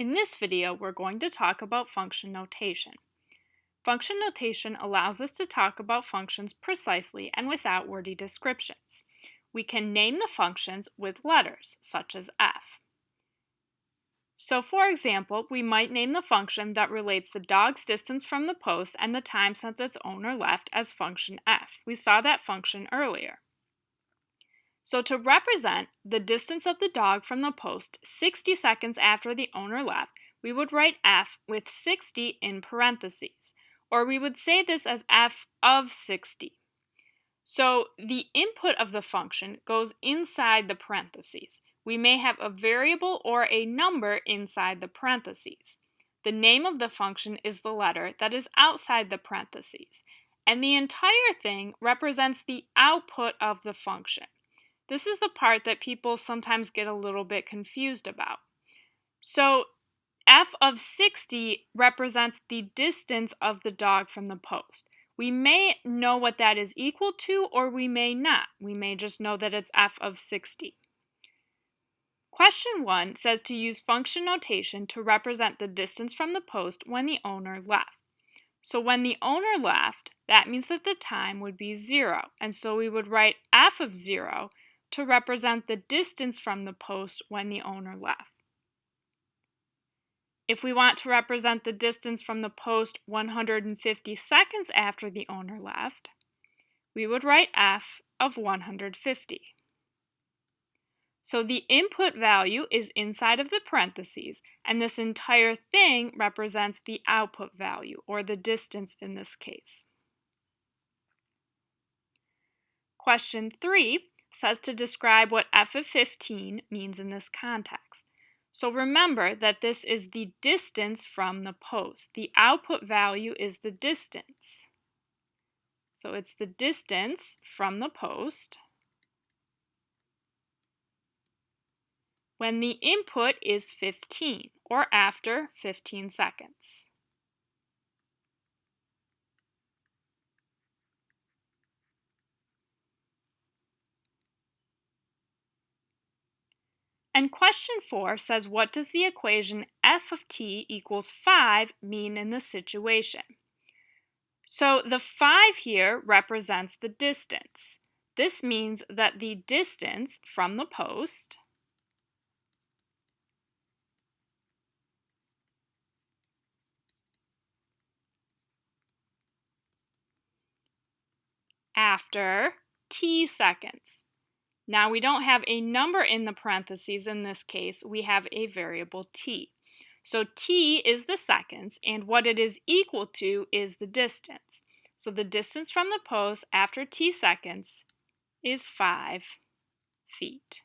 In this video, we're going to talk about function notation. Function notation allows us to talk about functions precisely and without wordy descriptions. We can name the functions with letters, such as f. So for example, we might name the function that relates the dog's distance from the post and the time since its owner left as function f. We saw that function earlier. So to represent the distance of the dog from the post 60 seconds after the owner left, we would write f with 60 in parentheses, or we would say this as f of 60. So the input of the function goes inside the parentheses. We may have a variable or a number inside the parentheses. The name of the function is the letter that is outside the parentheses, and the entire thing represents the output of the function. This is the part that people sometimes get a little bit confused about. So f of 60 represents the distance of the dog from the post. We may know what that is equal to, or we may not. We may just know that it's f of 60. Question 1 says to use function notation to represent the distance from the post when the owner left. So when the owner left, that means that the time would be 0, and so we would write f of 0 to represent the distance from the post when the owner left. If we want to represent the distance from the post 150 seconds after the owner left, we would write f of 150. So the input value is inside of the parentheses, and this entire thing represents the output value, or the distance in this case. Question 3 says to describe what f of 15 means in this context. So remember that this is the distance from the post. The output value is the distance. So it's the distance from the post when the input is 15, or after 15 seconds. And question 4 says, what does the equation f of t equals 5 mean in this situation? So the 5 here represents the distance. This means that the distance from the post after t seconds. Now we don't have a number in the parentheses in this case, we have a variable t. So t is the seconds, and what it is equal to is the distance. So the distance from the post after t seconds is 5 feet.